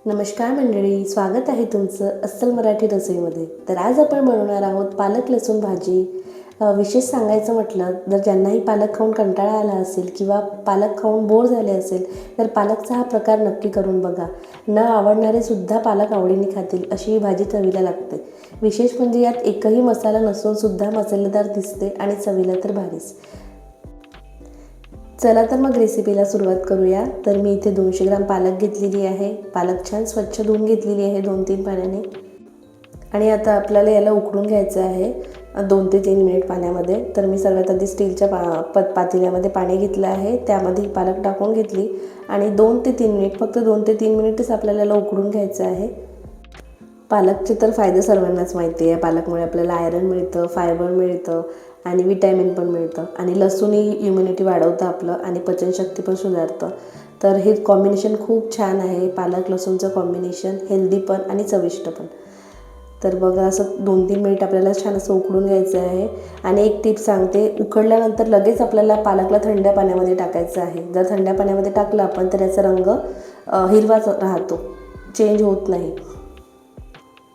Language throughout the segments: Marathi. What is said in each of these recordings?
नमस्कार मंडळी, स्वागत आहे तुमचं अस्सल मराठी रसोईमध्ये. तर आज आपण बनवणार आहोत पालक लसूण भाजी. विशेष सांगायचं म्हटलं जर ज्यांनाही पालक खाऊन कंटाळा आला असेल किंवा पालक खाऊन बोर झाले असेल तर पालकचा हा प्रकार नक्की करून बघा. न आवडणारे सुद्धा पालक आवडीने खातील अशी ही भाजी चवीला लागते. विशेष म्हणजे यात एकही मसाला नसून सुद्धा मसालेदार दिसते आणि चवीला तर भारीच. चला तर मग रेसिपीला सुरुवात करूया. तर मी इथे 200 ग्राम पालक घेतलेली आहे. पालक छान स्वच्छ धुवून घेतलेली आहे 2-3 पाण्याने. आणि आता आपल्याला याला उकळून घ्यायचं आहे 2 ते 3 मिनिट पाण्यामध्ये. तर मी सर्वात आधी स्टीलच्या पातेल्यामध्ये पाणी घेतलं आहे, त्यामध्ये पालक टाकून घेतली आणि 2 ते 3 मिनिट, फक्त 2 ते 3 मिनिटच आपल्याला याला उकळून घ्यायचं आहे. पालकचे तर फायदे सर्वांनाच माहिती आहे. पालकमुळे आपल्याला आयरन मिळतं, फायबर मिळतं आणि विटॅमिन पण मिळतं. आणि लसूणही इम्युनिटी वाढवतं आपलं आणि पचनशक्ती पण सुधारतं. तर हे कॉम्बिनेशन खूप छान आहे. पालक लसूणचं कॉम्बिनेशन हेल्दी पण आणि चविष्ट पण. तर बघा, असं 2-3 मिनिट आपल्याला छान असं उकळून घ्यायचं आहे. आणि एक टिप सांगते, उकळल्यानंतर लगेच आपल्याला पालकला थंड पाण्यामध्ये टाकायचं आहे. जर थंड पाण्यामध्ये टाकलं आपण तर याचा रंग हिरवाच राहतो, चेंज होत नाही.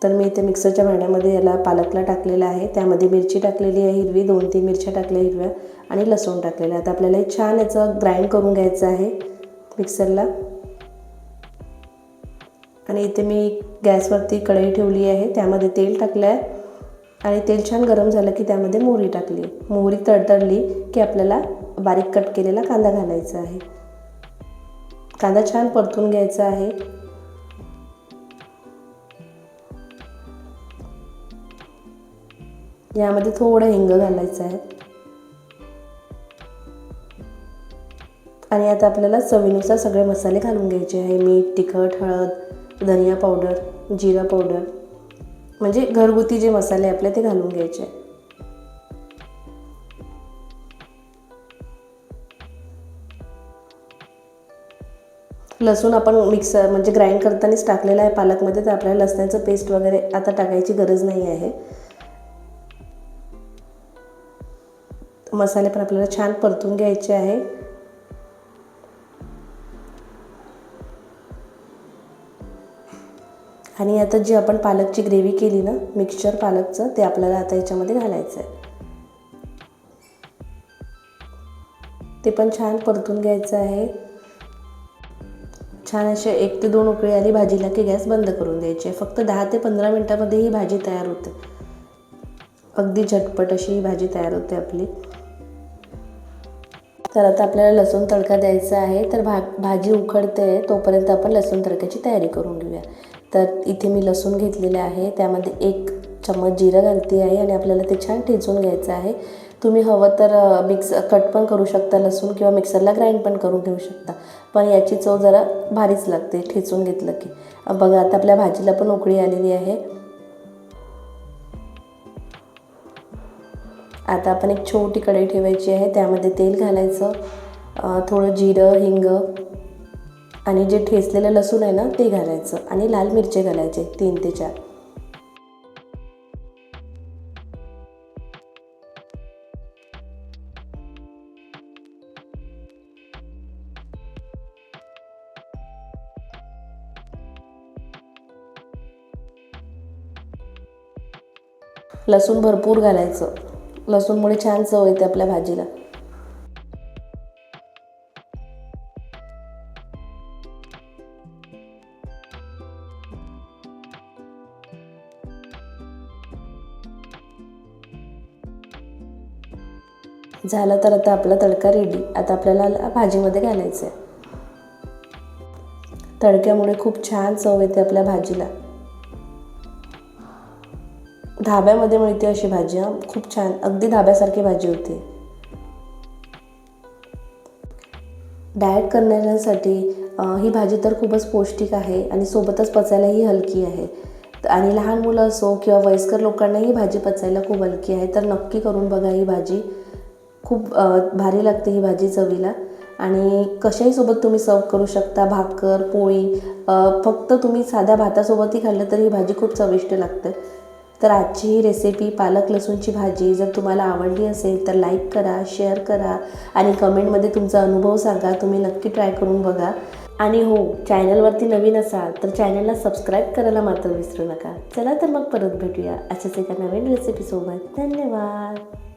तर मी इथे मिक्सरच्या भांड्यामध्ये याला पालकला टाकलेलं आहे. त्यामध्ये मिरची टाकलेली आहे हिरवी, 2-3 मिरच्या टाकल्या हिरव्या आणि लसूण टाकलेलं आहे. आता आपल्याला हे छान याचं ग्राइंड करून घ्यायचं आहे मिक्सरला. आणि इथे मी गॅसवरती कढई ठेवली आहे, त्यामध्ये तेल टाकलं आहे आणि तेल छान गरम झालं की त्यामध्ये मोहरी टाकली. मोहरी तडतडली की आपल्याला बारीक कट केलेला कांदा घालायचा आहे. कांदा छान परतून घ्यायचा आहे. यामध्ये थोडं हिंग घालायचं आहे. आणि आता आपल्याला चवीनुसार सगळे मसाले घालून घ्यायचे आहे. मीठ, तिखट, हळद, धनिया पावडर, जिरा पावडर, म्हणजे घरगुती जे मसाले आपले ते घालून घ्यायचे. लसूण आपण मिक्सर म्हणजे ग्राइंड करतानाच टाकलेला आहे पालकमध्ये, तर आपल्याला लसणाचं पेस्ट वगैरे आता टाकायची गरज नाही आहे. मसाले पण आपल्याला छान परतून घ्यायचे आहे. आणि आता जी आपण पालकची ग्रेव्ही केली ना, मिक्सचर पालकचं, ते आपल्याला आता याच्यामध्ये घालायचं आहे. ते पण छान परतून घ्यायचं आहे. छान असे 1 ते 2 उकळी आली भाजीला की गॅस बंद करून द्यायची आहे. फक्त 10 ते 15 मिनटामध्ये ही भाजी तयार होते. अगदी झटपट अशी ही भाजी तयार होते आपली. तर आता आपल्याला लसूण तडका द्यायचा आहे. तर भाजी उकडते तोपर्यंत आपण लसूण तडक्याची तयारी करून घेऊया. तर इथे मी लसूण घेतलेले आहे, त्यामध्ये 1 चम्मच जिरं घालते आहे आणि आपल्याला ते छान ठेचून घ्यायचं आहे. तुम्ही हवं तर कट पण करू शकता लसूण किंवा मिक्सरला ग्राइंड पण करून घेऊ शकता, पण याची चव जरा भारीच लागते ठेचून घेतलं की. बघा, आता आपल्या भाजीला पण उकळी आलेली आहे. आता आपण एक छोटी कढई ठेवायची आहे, त्यामध्ये तेल घालायचं, थोडं जिरं, हिंग आणि जे ठेचलेलं लसूण आहे ना ते घालायचं आणि लाल मिरची घालायचे 3 ते 4. लसूण भरपूर घालायचं, लसूणमुळे छान चव येते आपल्या भाजीला. झालं तर आता आपला तडका रेडी. आता आपल्याला भाजीमध्ये घालायचं आहे. तडक्यामुळे खूप छान चव येते आपल्या भाजीला. धाब्यामध्ये मिळते अशी भाजी, खूप छान, अगदी धाब्यासारखी भाजी होते. डाएट करणाऱ्यांसाठी ही भाजी तर खूपच पौष्टिक आहे आणि सोबतच पचायलाही हलकी आहे. आणि लहान मुलं असो किंवा वयस्कर लोकांना ही भाजी पचायला खूप हलकी आहे. तर नक्की करून बघा ही भाजी. खूप भारी लागते ही भाजी चवीला. आणि कशाही सोबत तुम्ही सर्व करू शकता, भाकर, पोळी, फक्त तुम्ही साध्या भातासोबतही खाल्लं तर ही भाजी खूप चविष्ट लागते. तर आजची ही रेसिपी पालक लसूणची भाजी जर तुम्हाला आवडली असेल तर लाईक करा, शेअर करा आणि कमेंटमध्ये तुमचा अनुभव सांगा. तुम्ही नक्की ट्राय करून बघा. आणि हो, चॅनलवरती नवीन असाल तर चॅनलला सबस्क्राईब करायला मात्र विसरू नका. चला तर मग परत भेटूया अशाच एका नवीन रेसिपीसोबत. धन्यवाद.